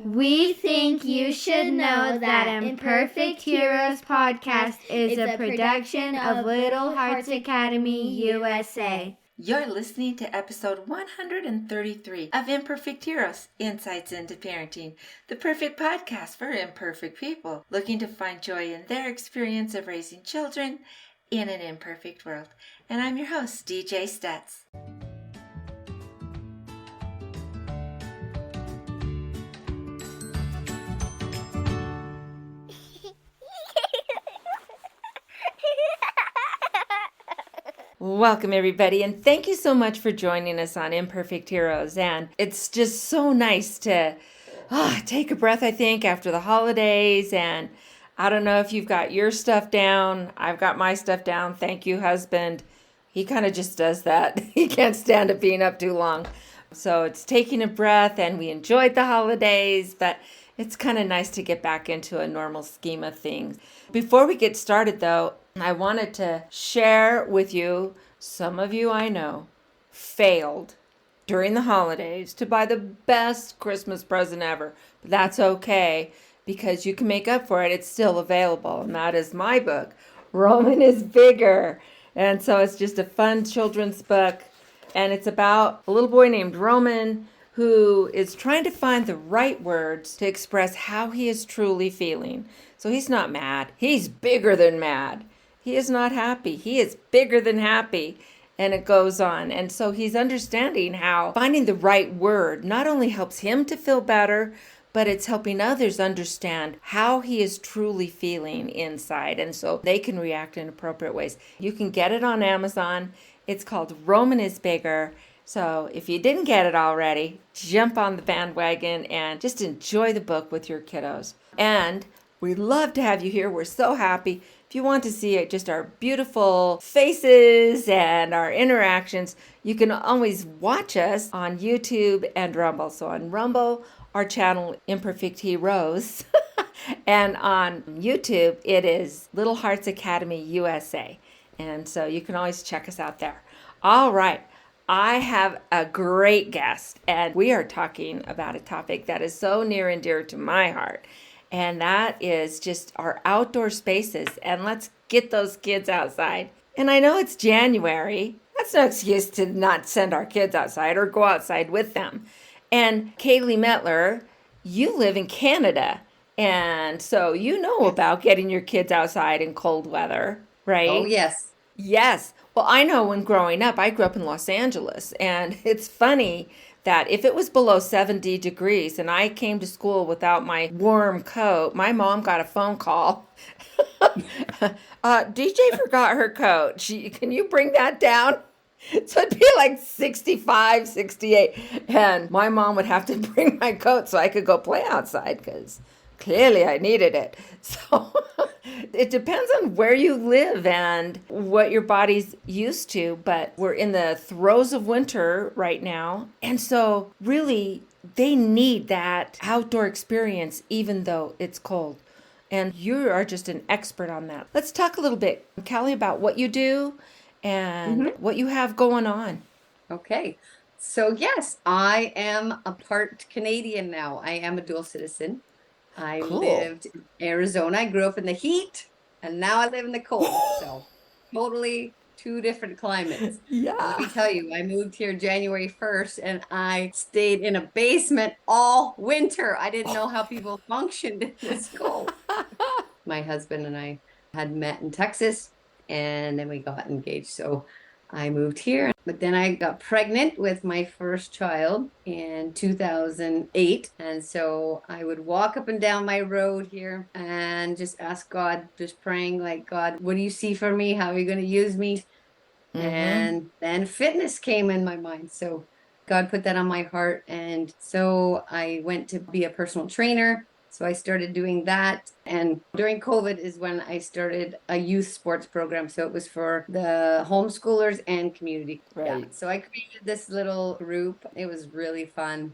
We think you should know that Imperfect Heroes podcast is a production of Little Hearts Academy USA. You're listening to episode 133 of Imperfect Heroes, Insights into Parenting, the perfect podcast for imperfect people looking to find joy in their experience of raising children in an imperfect world. And I'm your host, DJ Stutz. Welcome, everybody, and thank you so much for joining us on Imperfect Heroes. And it's just so nice to take a breath, I think, after the holidays. And I don't know if you've got your stuff down. I've got my stuff down. Thank you, husband. He kind of just does that. He can't stand it being up too long. So it's taking a breath, and we enjoyed the holidays, but it's kind of nice to get back into a normal scheme of things. Before we get started, though, I wanted to share with you, some of you I know failed during the holidays to buy the best Christmas present ever. But that's okay, because you can make up for it. It's still available, and that is my book, Roman is Bigger. And so it's just a fun children's book, and it's about a little boy named Roman who is trying to find the right words to express how he is truly feeling. So he's not mad. He's bigger than mad. He is not happy. He is bigger than happy. And it goes on. And so he's understanding how finding the right word not only helps him to feel better, but it's helping others understand how he is truly feeling inside. And so they can react in appropriate ways. You can get it on Amazon. It's called Roman is Bigger. So if you didn't get it already, jump on the bandwagon and just enjoy the book with your kiddos. And we'd love to have you here. We're so happy. If you want to see just our beautiful faces and our interactions, you can always watch us on YouTube and Rumble. So on Rumble, our channel, Imperfect Heroes, and on YouTube, it is Little Hearts Academy USA. And so you can always check us out there. All right. I have a great guest, and we are talking about a topic that is so near and dear to my heart, and that is just our outdoor spaces, and let's get those kids outside. And I know it's January. That's no excuse to not send our kids outside or go outside with them. And Kaley Metler, you live in Canada, and so you know about getting your kids outside in cold weather, right? Oh, yes. Yes. Well, I know when growing up, I grew up in Los Angeles, and it's funny that if it was below 70 degrees and I came to school without my warm coat, my mom got a phone call. DJ forgot her coat. Can you bring that down? So it'd be like 65, 68, and my mom would have to bring my coat so I could go play outside because clearly I needed it. So it depends on where you live and what your body's used to, but we're in the throes of winter right now. And so really they need that outdoor experience even though it's cold. And you are just an expert on that. Let's talk a little bit, Kaley, about what you do and what you have going on. Okay. So yes, I am a part Canadian now. I am a dual citizen. I lived in Arizona. I grew up in the heat, and now I live in the cold. So totally two different climates. Yeah. And let me tell you, I moved here January 1st, and I stayed in a basement all winter. I didn't know how people functioned in this cold. My husband and I had met in Texas, and then we got engaged. So I moved here, but then I got pregnant with my first child in 2008. And so I would walk up and down my road here and just ask God, just praying like, God, what do you see for me? How are you going to use me? And then fitness came in my mind. So God put that on my heart. And so I went to be a personal trainer. So I started doing that. And during COVID is when I started a youth sports program. So it was for the homeschoolers and community. Right. Yeah. So I created this little group. It was really fun.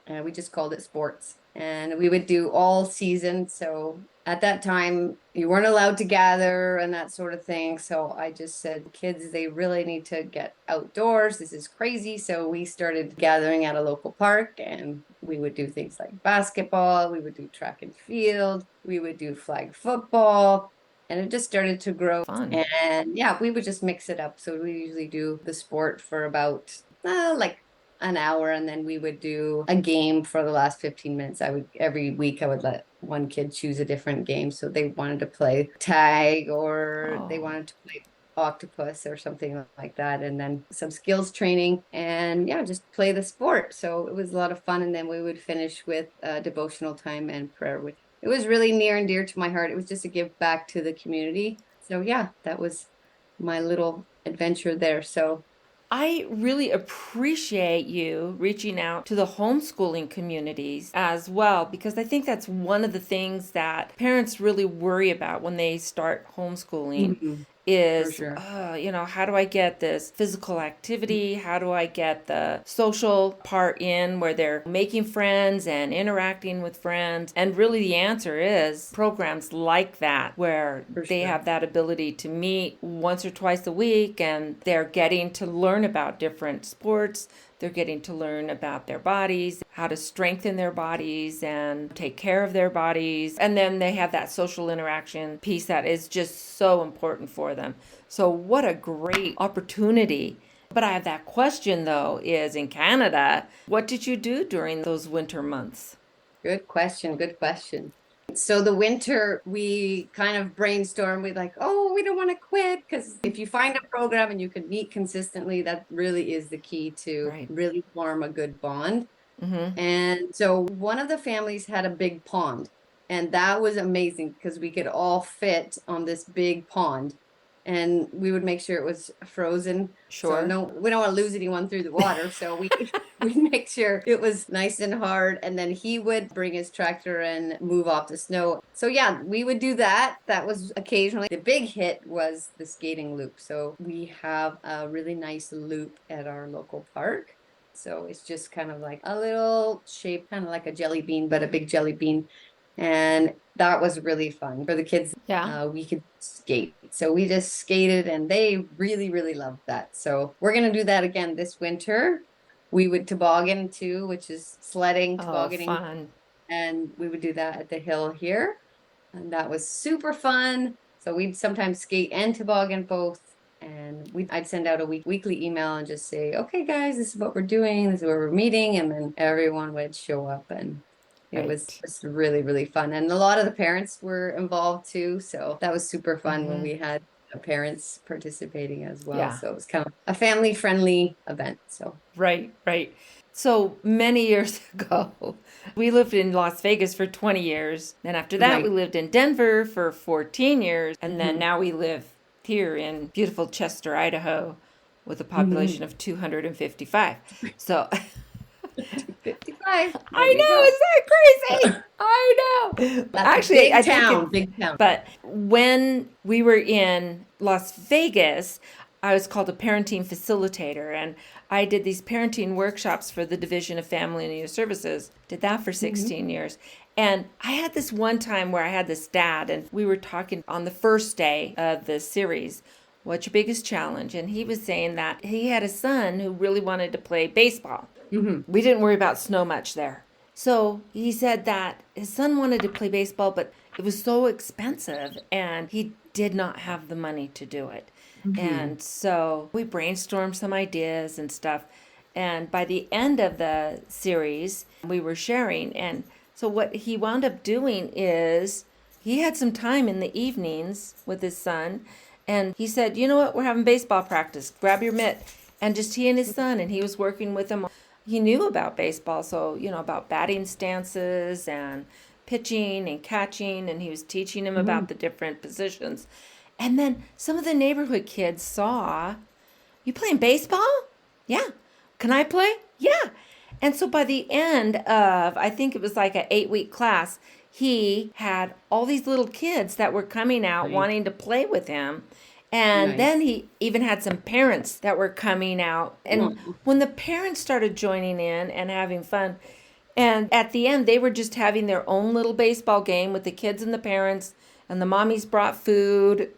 We just called it sports. And we would do all season. So at that time, you weren't allowed to gather and that sort of thing. So I just said, kids, they really need to get outdoors. This is crazy. So we started gathering at a local park and We would do things like basketball, we would do track and field, we would do flag football, and it just started to grow. Fun. And yeah, we would just mix it up. So we usually do the sport for about like an hour, and then we would do a game for the last 15 minutes. Every week I would let one kid choose a different game. So they wanted to play tag, or they wanted to play octopus or something like that, and then some skills training, and yeah, just play the sport. So it was a lot of fun. And then we would finish with devotional time and prayer, which it was really near and dear to my heart. It was just a give back to the community. So yeah, that was my little adventure there. So I really appreciate you reaching out to the homeschooling communities as well, because I think that's one of the things that parents really worry about when they start homeschooling is, sure. How do I get this physical activity? How do I get the social part in where they're making friends and interacting with friends? And really the answer is programs like that, where they have that ability to meet once or twice a week, and they're getting to learn about different sports. They're getting to learn about their bodies, how to strengthen their bodies and take care of their bodies. And then they have that social interaction piece that is just so important for them. So what a great opportunity. But I have that question, though, is in Canada, what did you do during those winter months? Good question. Good question. So the winter, we kind of brainstormed. We like, we don't want to quit, because if you find a program and you can meet consistently, that really is the key to really form a good bond. And so one of the families had a big pond, and that was amazing because we could all fit on this big pond. And we would make sure it was frozen. Sure. So no, we don't want to lose anyone through the water. So we'd make sure it was nice and hard. And then he would bring his tractor and move off the snow. So yeah, we would do that. That was occasionally. The big hit was the skating loop. So we have a really nice loop at our local park. So it's just kind of like a little shape, kind of like a jelly bean, but a big jelly bean. And that was really fun for the kids. Yeah. We could skate. So we just skated, and they really, really loved that. So we're going to do that again this winter. We would toboggan too, which is sledding, tobogganing. Fun. And we would do that at the hill here. And that was super fun. So we'd sometimes skate and toboggan both. And I'd send out a weekly email and just say, okay, guys, this is what we're doing. This is where we're meeting. And then everyone would show up, and it was just really, really fun. And a lot of the parents were involved too. So that was super fun when we had parents participating as well. Yeah. So it was kind of a family-friendly event. So Right. So many years ago, we lived in Las Vegas for 20 years. Then after that, we lived in Denver for 14 years. And then now we live here in beautiful Chester, Idaho, with a population of 255. So 55. I know, is that crazy? I know. That's Actually, a big town. But when we were in Las Vegas, I was called a parenting facilitator, and I did these parenting workshops for the Division of Family and Youth Services. Did that for 16 years. And I had this one time where I had this dad, and we were talking on the first day of the series, what's your biggest challenge? And he was saying that he had a son who really wanted to play baseball. We didn't worry about snow much there. So he said that his son wanted to play baseball, but it was so expensive, and he did not have the money to do it. And so we brainstormed some ideas and stuff. And by the end of the series, we were sharing. And so what he wound up doing is he had some time in the evenings with his son. And he said, you know what, we're having baseball practice. Grab your mitt. And just he and his son, and he was working with him. He knew about baseball, so, about batting stances and pitching and catching, and he was teaching him about the different positions. And then some of the neighborhood kids saw, you playing baseball? Yeah. Can I play? Yeah. And so by the end of, I think it was like an 8-week class, he had all these little kids that were coming out wanting to play with him. And then he even had some parents that were coming out. And when the parents started joining in and having fun, and at the end, they were just having their own little baseball game with the kids and the parents, and the mommies brought food,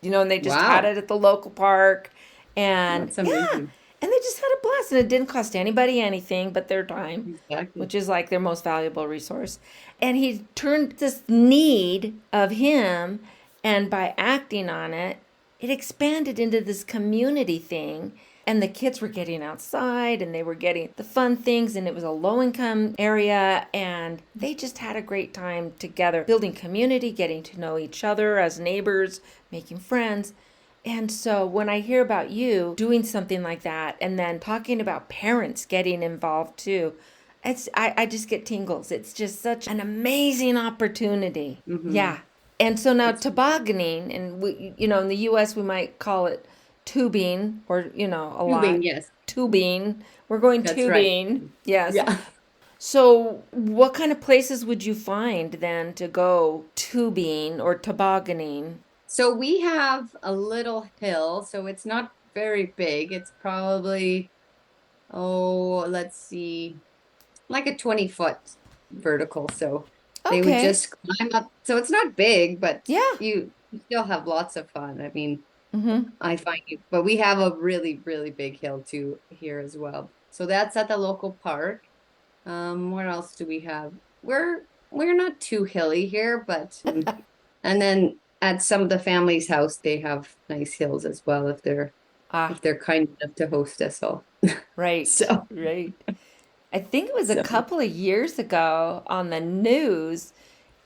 and they just had it at the local park. And that's amazing. And they just had a blast, and it didn't cost anybody anything but their time, Exactly. which is like their most valuable resource. And he turned this need of him, and by acting on it, it expanded into this community thing. And the kids were getting outside and they were getting the fun things, and it was a low-income area, and they just had a great time together, building community, getting to know each other as neighbors, making friends. And so when I hear about you doing something like that and then talking about parents getting involved too, I just get tingles. It's just such an amazing opportunity. Yeah. And so now tobogganing, and we, in the U.S. we might call it tubing, or, a lot. Tubing, yes. Tubing. We're going That's tubing. right. Yes. Yeah. So what kind of places would you find then to go tubing or tobogganing? So we have a little hill, so it's not very big. It's probably, let's see, like a 20-foot vertical. So they would just climb up. So it's not big, but Yeah. you still have lots of fun. I mean, I find you, but we have a really, really big hill too here as well. So that's at the local park. What else do we have? We're not too hilly here, but and then at some of the family's house, they have nice hills as well if they're kind enough to host us all. Right. So Right. I think it was a couple of years ago on the news,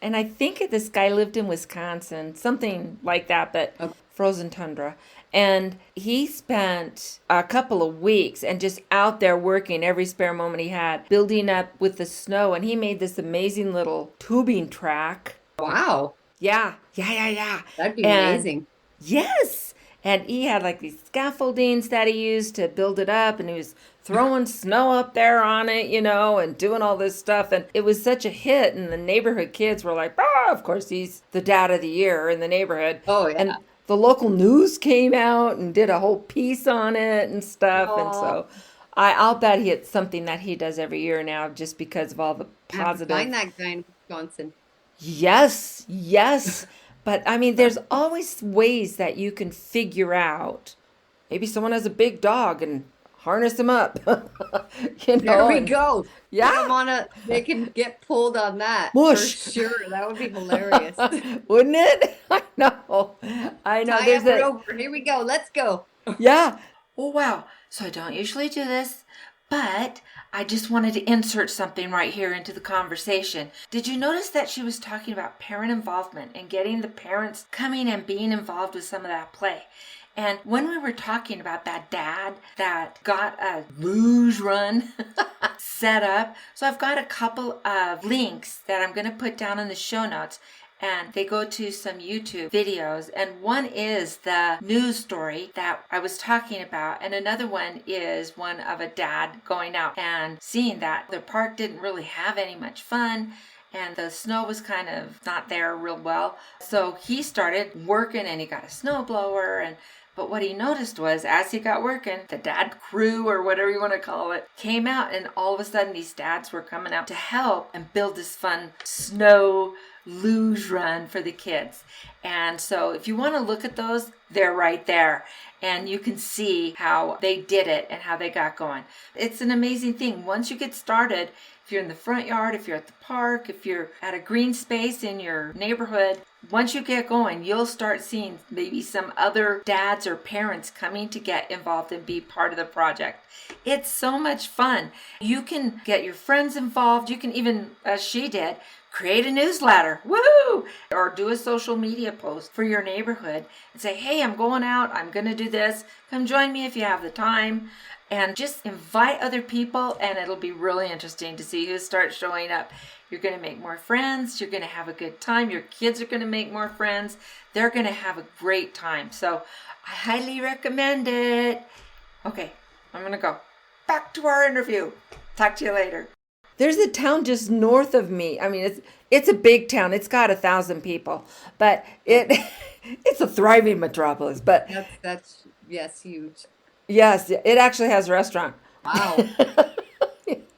and I think this guy lived in Wisconsin, something like that, but frozen tundra. And he spent a couple of weeks and just out there working every spare moment he had, building up with the snow. And he made this amazing little tubing track. Wow. Yeah. That'd be amazing. Yes. And he had like these scaffoldings that he used to build it up, and he was throwing snow up there on it, and doing all this stuff. And it was such a hit, and the neighborhood kids were like, of course, he's the dad of the year in the neighborhood. Oh, yeah. And the local news came out and did a whole piece on it and stuff. And so I'll bet it's something that he does every year now, just because of all the positive. Find that guy in Wisconsin. Yes. But I mean, there's always ways that you can figure out. Maybe someone has a big dog and harness him up. There we go. Yeah. They can get pulled on that. Mush. For sure. That would be hilarious. Wouldn't it? I know. Tie up rope. Here we go. Let's go. Yeah. Oh, wow. So I don't usually do this, but I just wanted to insert something right here into the conversation. Did you notice that she was talking about parent involvement and getting the parents coming and being involved with some of that play? And when we were talking about that dad that got a luge run set up, so I've got a couple of links that I'm going to put down in the show notes. And they go to some YouTube videos. And one is the news story that I was talking about. And another one is one of a dad going out and seeing that the park didn't really have any much fun. And the snow was kind of not there real well. So he started working, and he got a snowblower. But what he noticed was, as he got working, the dad crew, or whatever you want to call it, came out. And all of a sudden, these dads were coming out to help and build this fun snow luge run for the kids. And so if you want to look at those, they're right there. And you can see how they did it and how they got going. It's an amazing thing. Once you get started, if you're in the front yard, if you're at the park, if you're at a green space in your neighborhood, once you get going, you'll start seeing maybe some other dads or parents coming to get involved and be part of the project. It's so much fun. You can get your friends involved. You can even, as she did, create a newsletter, woohoo, or do a social media post for your neighborhood and say, hey, I'm going out, I'm going to do this, come join me if you have the time, and just invite other people, and it'll be really interesting to see who starts showing up. You're going to make more friends, you're going to have a good time, your kids are going to make more friends, they're going to have a great time. So I highly recommend it. Okay, I'm going to go back to our interview. Talk to you later. There's a town just north of me. I mean, it's a big town. It's got 1,000 people, but it's a thriving metropolis. But that's huge. Yes, it actually has a restaurant. Wow.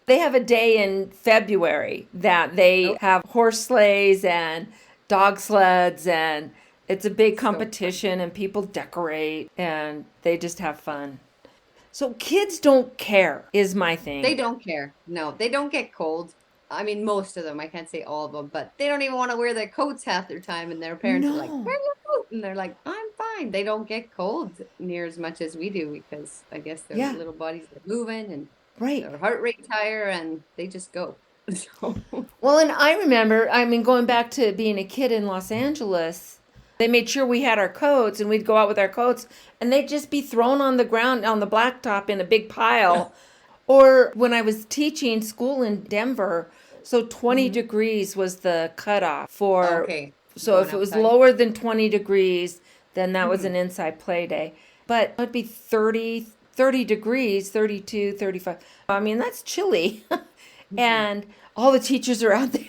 They have a day in February that they have horse sleighs and dog sleds, and it's a big competition, and people decorate, and they just have fun. So kids don't care is my thing. They don't care. No, they don't get cold. I mean, most of them. I can't say all of them, but they don't even want to wear their coats half their time. And their parents are like, wear No. your coat. And they're like, I'm fine. They don't get cold near as much as we do because I guess their Yeah. little bodies are moving and Right. their heart rate higher and they just go. So, Well, and I remember, I mean, going back to being a kid in Los Angeles, they made sure we had our coats and we'd go out with our coats and they'd just be thrown on the ground on the blacktop in a big pile. Or when I was teaching school in Denver, so 20 degrees was the cutoff for, okay. so Going if it was outside. lower than 20 degrees, then that was an inside play day. But it'd be 30 degrees, 32, 35. I mean, that's chilly. And all the teachers are out there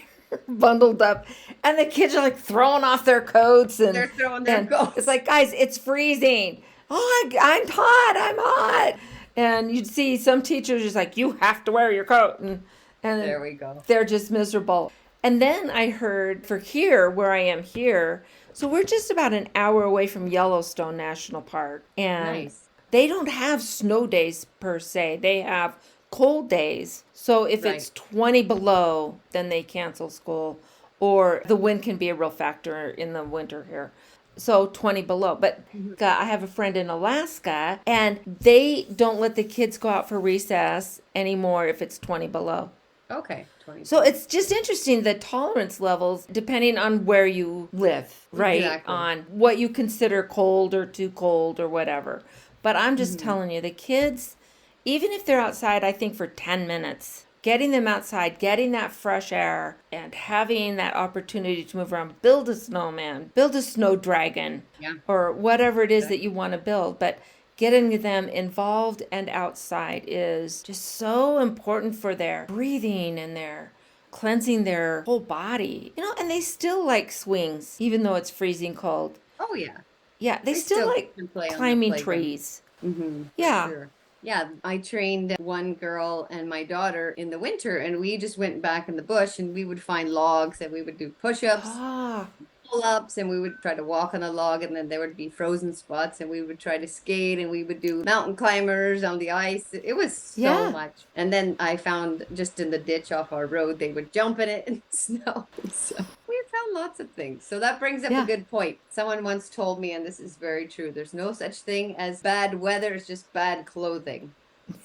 bundled up and the kids are like throwing off their coats and They're throwing their and coats. it's like, guys, it's freezing. Oh, I'm hot. And you'd see some teachers just like, you have to wear your coat. And There we go. they're just miserable. And then I heard for here, where I am here, so we're just about an hour away from Yellowstone National Park. And Nice. they don't have snow days per se. They have cold days. So if it's 20 below, then they cancel school. Or the wind can be a real factor in the winter here. So 20 below. But I have a friend in Alaska, and they don't let the kids go out for recess anymore if it's 20 below. Okay. 20. So it's just interesting the tolerance levels depending on where you live, right? Exactly. On what you consider cold or too cold or whatever. But I'm just telling you, the kids, even if they're outside, I think for 10 minutes, getting them outside, getting that fresh air, and having that opportunity to move around, build a snowman, build a snow dragon, or whatever it is that you want to build. But getting them involved and outside is just so important for their breathing and their cleansing their whole body. You know, and they still like swings, even though it's freezing cold. Oh, yeah. Yeah, they still like can play on the climbing playground. trees. Mm-hmm. Yeah. Sure. Yeah, I trained one girl and my daughter in the winter, and we just went back in the bush and we would find logs and we would do push-ups, Ah, pull-ups, and we would try to walk on a log, and then there would be frozen spots and we would try to skate and we would do mountain climbers on the ice. It was so much. And then I found just in the ditch off our road, they would jump in it and snow. So we found lots of things. So that brings up a good point. Someone once told me, and this is very true, there's no such thing as bad weather, it's just bad clothing.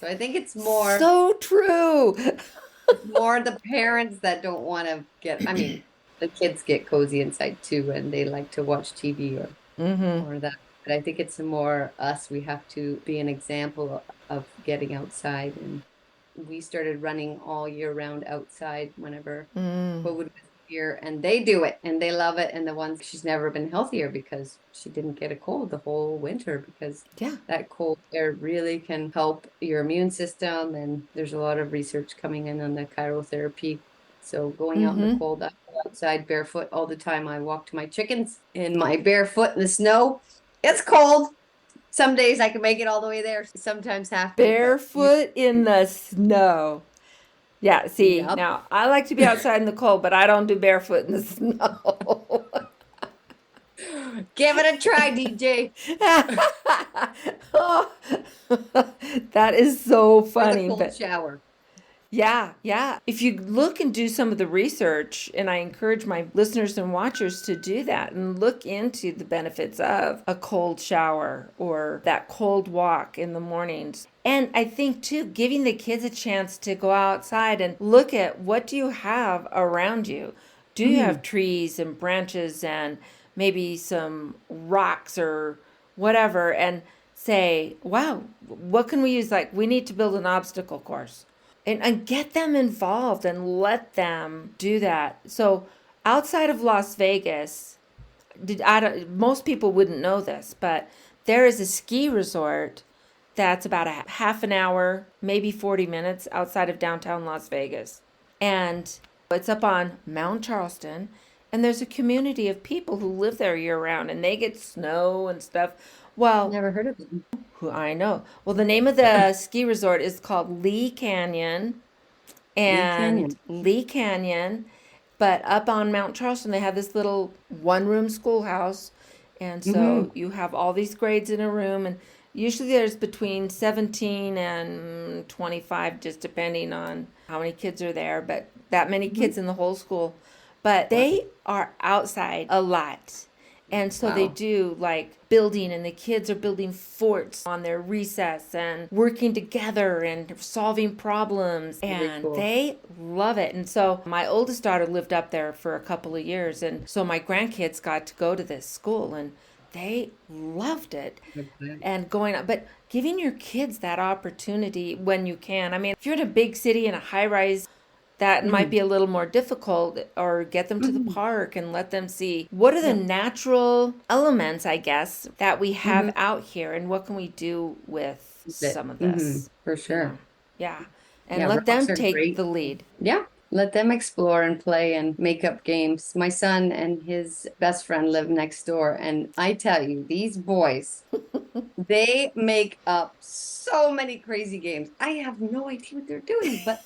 So I think it's more so true. more the parents that don't want to get, I mean, the kids get cozy inside too, and they like to watch TV or that. But I think it's more us. We have to be an example of getting outside. And we started running all year round outside whenever COVID was here, and they do it and they love it. And the ones, she's never been healthier because she didn't get a cold the whole winter, because that cold air really can help your immune system. And there's a lot of research coming in on the cryotherapy. So going out in the cold, I go outside barefoot all the time. I walk to my chickens in my barefoot in the snow. It's cold. Some days I can make it all the way there. Sometimes half Barefoot in the snow. Yeah, see, now I like to be outside in the cold, but I don't do barefoot in the snow. Give it a try, DJ. Oh, that is so funny. For the cold shower. Yeah. If you look and do some of the research, and I encourage my listeners and watchers to do that and look into the benefits of a cold shower or that cold walk in the mornings. And I think too, giving the kids a chance to go outside and look at what do you have around you. Do you have trees and branches and maybe some rocks or whatever, and say, wow, what can we use? Like, we need to build an obstacle course. And get them involved and let them do that. So outside of Las Vegas, most people wouldn't know this, but there is a ski resort that's about a half an hour, maybe 40 minutes outside of downtown Las Vegas. And it's up on Mount Charleston. And there's a community of people who live there year round, and they get snow and stuff. Well, Never heard of them. Who I know. Well, the name of the ski resort is called Lee Canyon. And Lee Canyon. But up on Mount Charleston, they have this little one-room schoolhouse. And so you have all these grades in a room, and Usually there's between 17 and 25, just depending on how many kids are there, but that many kids in the whole school. But they are outside a lot. And so they do like building, and the kids are building forts on their recess and working together and solving problems. And they love it. And so my oldest daughter lived up there for a couple of years. And so my grandkids got to go to this school, and they loved it. And going on, but giving your kids that opportunity when you can. I mean, if you're in a big city in a high rise, that might be a little more difficult, or get them to the park and let them see what are the natural elements, I guess, that we have out here, and what can we do with some of this. For sure. Yeah. And let them take great. the lead. Yeah. Let them explore and play and make up games. My son and his best friend live next door. And I tell you, these boys, they make up so many crazy games. I have no idea what they're doing, but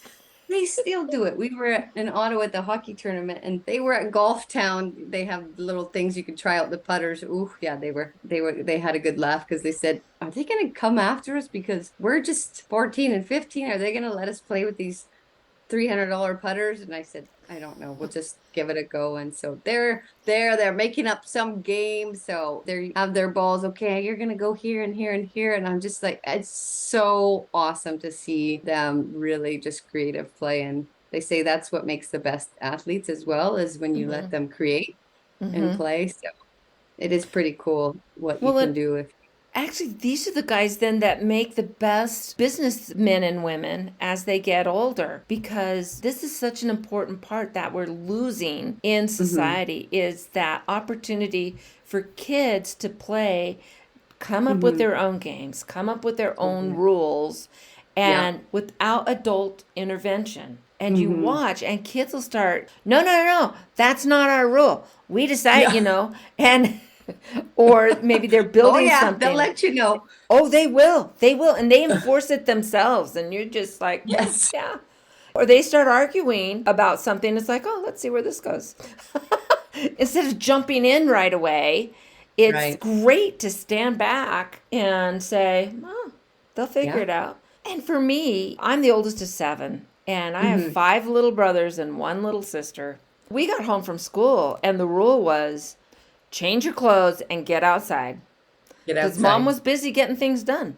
they still do it. We were in Ottawa at the hockey tournament, and they were at Golf Town. They have little things you can try out, the putters. Ooh, yeah, they had a good laugh, because they said, "Are they going to come after us because we're just 14 and 15? Are they going to let us play with these $300 putters?" And I said, "I don't know. We'll just give it a go." And so they're making up some game. So they have their balls. Okay, you're gonna go here and here and here. And I'm just like, it's so awesome to see them really just creative play. And they say that's what makes the best athletes as well, is when you let them create and play. So it is pretty cool what you can do if. Actually, these are the guys then that make the best businessmen and women as they get older, because this is such an important part that we're losing in society, is that opportunity for kids to play, come up with their own games, come up with their own rules, and without adult intervention. And you watch, and kids will start, no, that's not our rule. We decide, and... or maybe they're building something. They'll let you know. Oh, they will, and they enforce it themselves, and you're just like, yes, yeah. Or they start arguing about something. It's like, oh, let's see where this goes. Instead of jumping in right away, it's great to stand back and say, oh, they'll figure it out. And for me, I'm the oldest of 7, and I have 5 little brothers and 1 little sister. We got home from school, and the rule was, change your clothes and get outside. Because Mom was busy getting things done.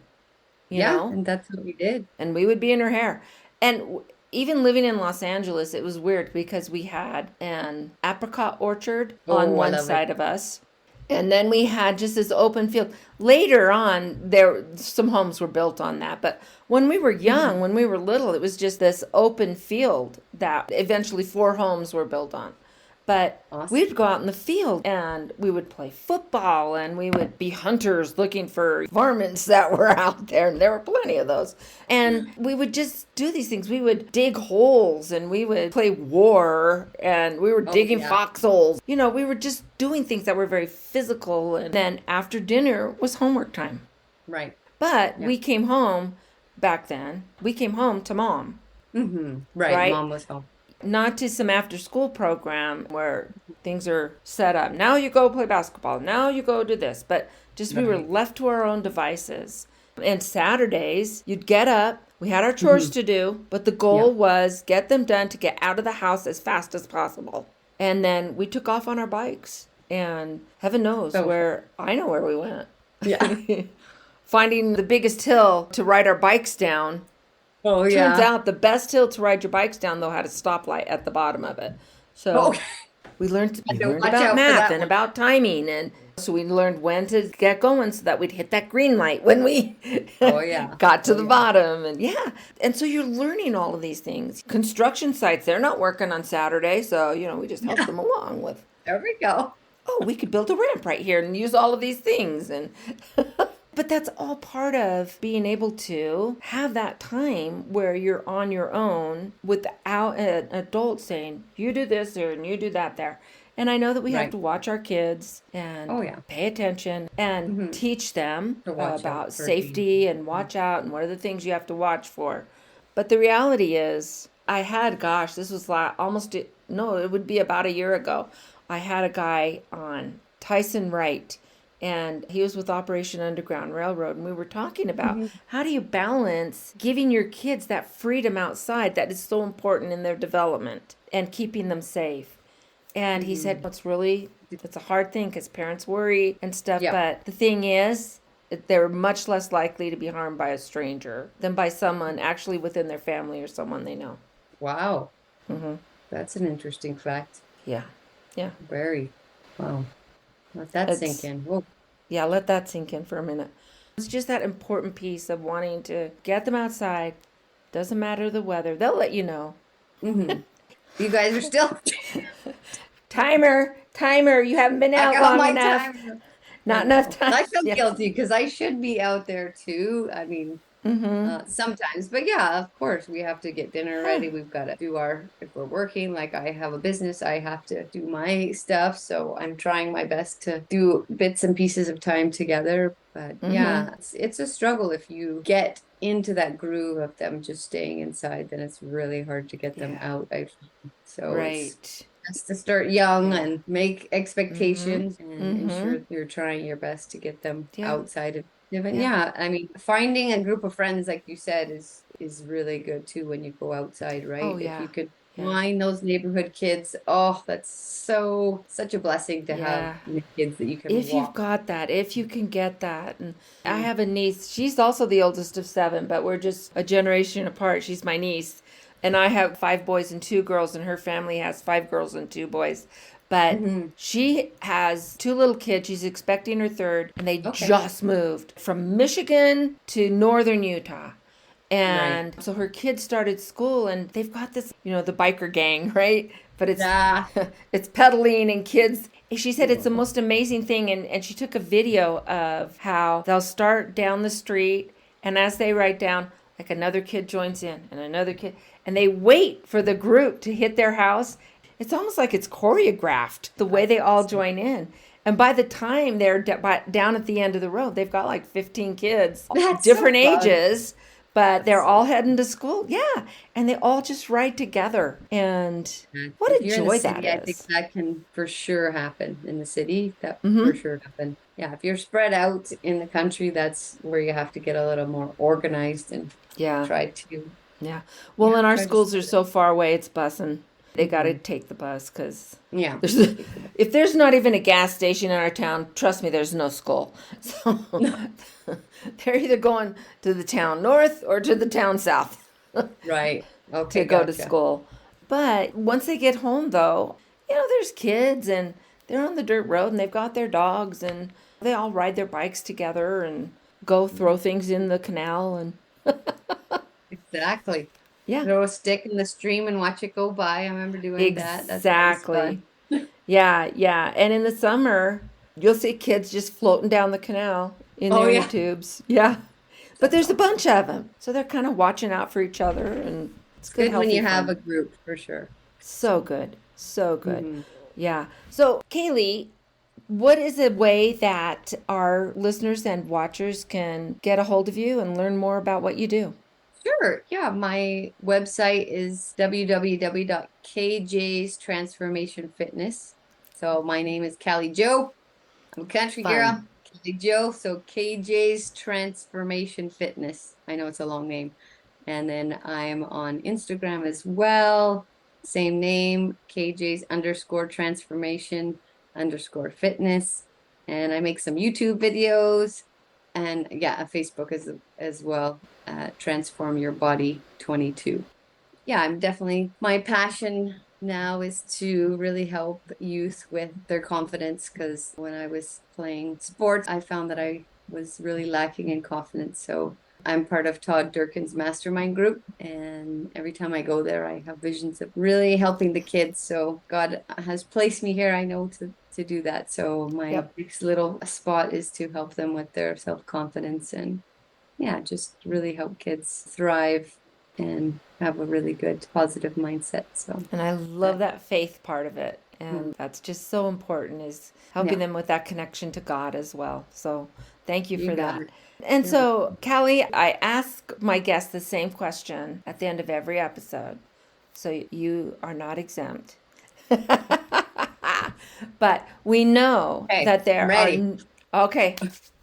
You know? And that's what we did. And we would be in her hair. And even living in Los Angeles, it was weird, because we had an apricot orchard on one side of us. And then we had just this open field. Later on, some homes were built on that. But when we were young, when we were little, it was just this open field that eventually 4 homes were built on. But we'd go out in the field, and we would play football, and we would be hunters looking for varmints that were out there, and there were plenty of those. And we would just do these things. We would dig holes, and we would play war, and we were digging foxholes. We were just doing things that were very physical. And then after dinner was homework time. Right. But we came home back then. We came home to Mom. Right. Mom was home. Not to some after-school program where things are set up. Now you go play basketball. Now you go do this. But just we were left to our own devices. And Saturdays, you'd get up. We had our chores to do. But the goal was get them done to get out of the house as fast as possible. And then we took off on our bikes. And heaven knows I know where we went. Yeah. Finding the biggest hill to ride our bikes down. Oh, yeah. Turns out the best hill to ride your bikes down, though, had a stoplight at the bottom of it. So we learned about math and about timing. And so we learned when to get going so that we'd hit that green light when we got to the bottom. And so you're learning all of these things. Construction sites, they're not working on Saturday. So, we just help them along with. There we go. Oh, we could build a ramp right here and use all of these things. And but that's all part of being able to have that time where you're on your own without an adult saying, you do this there and you do that there. And I know that we have to watch our kids and pay attention and teach them about safety and watch out and what are the things you have to watch for. But the reality is, this was it would be about a year ago. I had a guy on, Tyson Wright. and he was with Operation Underground Railroad, and we were talking about how do you balance giving your kids that freedom outside that is so important in their development and keeping them safe. And he said it's a hard thing because parents worry and stuff, but the thing is, they're much less likely to be harmed by a stranger than by someone actually within their family or someone they know. Wow. That's an interesting fact. Yeah. Very. Wow. Let that sink in. Whoa. Yeah, let that sink in for a minute. It's just that important piece of wanting to get them outside. Doesn't matter the weather. They'll let you know. You guys are still... Timer. You haven't been out long enough. Timer. Not enough time. I feel guilty because I should be out there too. I mean, sometimes, but yeah, of course, we have to get dinner ready. We've got to do if we're working, like I have a business, I have to do my stuff. So I'm trying my best to do bits and pieces of time together. But yeah, it's a struggle. If you get into that groove of them just staying inside, then it's really hard to get them out. So it's best to start young and make expectations and ensure you're trying your best to get them outside of. But I mean, finding a group of friends, like you said, is really good too when you go outside, right? Oh, yeah. If you could find those neighborhood kids, that's such a blessing to have kids that you can if you've got that, if you can get that. And I have a niece, she's also the oldest of 7, but we're just a generation apart. She's my niece. And I have 5 boys and 2 girls, and her family has 5 girls and 2 boys. But she has 2 little kids. She's expecting her 3rd, and they just moved from Michigan to northern Utah. And so her kids started school, and they've got this, the biker gang, right? But it's it's pedaling and kids. She said it's the most amazing thing. And she took a video of how they'll start down the street, and as they ride down, like another kid joins in and another kid. And they wait for the group to hit their house. It's almost like it's choreographed, the way they all join in. And by the time they're down at the end of the road, they've got like 15 kids, different ages, but they're all heading to school. Yeah. And they all just ride together. And what a joy that is. I think that can for sure happen in the city. That for sure happen. Yeah. If you're spread out in the country, that's where you have to get a little more organized and try to. Yeah. Well, and our schools are so far away, it's busing. They got to take the bus because if there's not even a gas station in our town, trust me, there's no school. So they're either going to the town north or to the town south. Right. Okay. To go to school. But once they get home, though, there's kids and they're on the dirt road and they've got their dogs and they all ride their bikes together and go throw things in the canal and. Exactly. Yeah. Throw a stick in the stream and watch it go by. I remember doing that. Exactly. Yeah. And in the summer, you'll see kids just floating down the canal in their inner tubes. Yeah. But there's a bunch of them. So they're kind of watching out for each other. And it's good when you have a group, for sure. So good. Yeah. So, Kaley, what is a way that our listeners and watchers can get a hold of you and learn more about what you do? Sure. Yeah. My website is www.kjstransformationfitness. So my name is Kaley Jo. I'm a country girl. Kaley Jo. So KJ's Transformation Fitness. I know it's a long name. And then I'm on Instagram as well. Same name, KJ's _transformation_fitness. And I make some YouTube videos. And Facebook as well, Transform Your Body 22. Yeah, I'm definitely, my passion now is to really help youth with their confidence, because when I was playing sports, I found that I was really lacking in confidence. So I'm part of Todd Durkin's mastermind group, and every time I go there, I have visions of really helping the kids. So God has placed me here, I know, to do that. So my next little spot is to help them with their self-confidence and just really help kids thrive and have a really good positive mindset. So, and I love that faith part of it. And that's just so important, is helping them with that connection to God as well. So thank you for that. And so, Kaley, I ask my guests the same question at the end of every episode. So you are not exempt. But we know that there are Okay,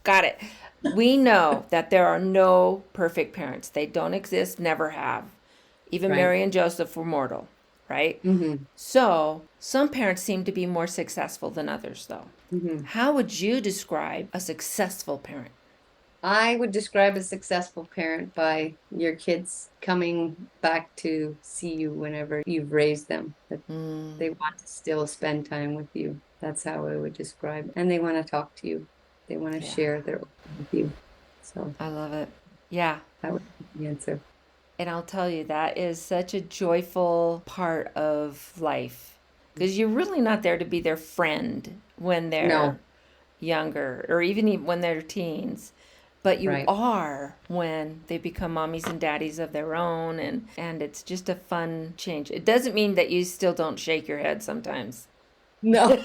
got it. We know that there are no perfect parents. They don't exist, never have. Even Right. Mary and Joseph were mortal, right? Mm-hmm. So some parents seem to be more successful than others, though. Mm-hmm. How would you describe a successful parent? I would describe a successful parent by your kids coming back to see you whenever you've raised them, that they want to still spend time with you. That's how I would describe. And they want to talk to you. They want to Yeah. share their life with you. So I love it. Yeah. that would be the answer. And I'll tell you, that is such a joyful part of life because you're really not there to be their friend when they're No, younger or even when they're teens. But you right. are when they become mommies and daddies of their own, and it's just a fun change. It doesn't mean that you still don't shake your head sometimes. No.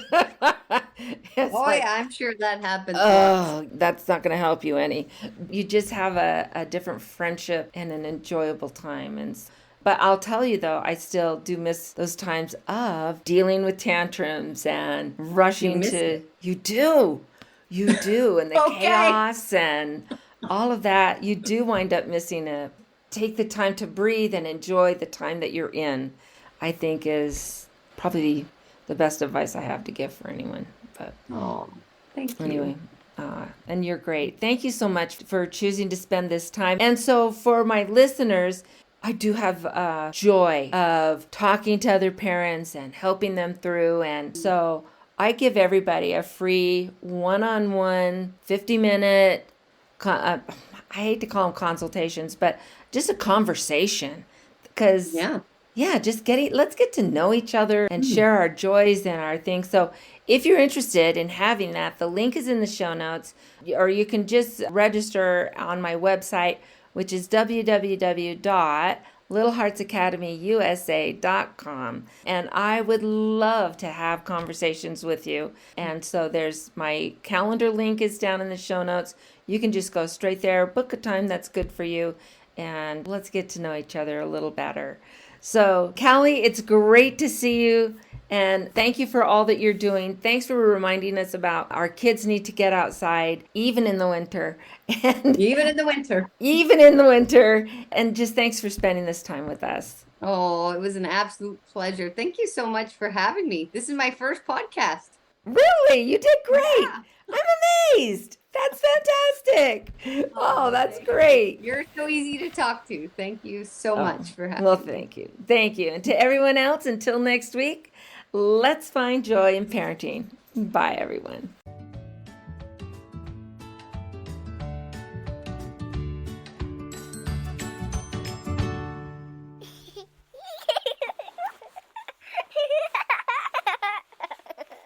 It's Oh, like, yeah, I'm sure that happens lots. oh, that's not going to help you any. You just have a different friendship and an enjoyable time. But I'll tell you though, I still do miss those times of dealing with tantrums and rushing miss to. it? You do. You do. And the Okay. chaos and all of that, you do wind up missing it. Take the time to breathe and enjoy the time that you're in, I think is probably the best advice I have to give for anyone. But Oh, thank you. anyway, and you're great. Thank you so much for choosing to spend this time. And so for my listeners, I do have joy of talking to other parents and helping them through. And so I give everybody a free one-on-one 50-minute, I hate to call them consultations, but just a conversation. Because Yeah. just let's get to know each other and share our joys and our things. So if you're interested in having that, the link is in the show notes, or you can just register on my website, which is www.littleheartsacademyusa.com. And I would love to have conversations with you. And so there's my calendar link is down in the show notes. You can just go straight there, book a time that's good for you, and let's get to know each other a little better. So, Kaley, it's great to see you. And thank you for all that you're doing. Thanks for reminding us about our kids need to get outside, even in the winter. And Even in the winter. even in the winter. And just thanks for spending this time with us. Oh, it was an absolute pleasure. Thank you so much for having me. This is my first podcast. Really? You did great. Yeah. I'm amazed. That's fantastic. Oh, that's great. You're so easy to talk to. Thank you so much for having Well, me. thank you. Thank you. And to everyone else, until next week, let's find joy in parenting. Bye, everyone.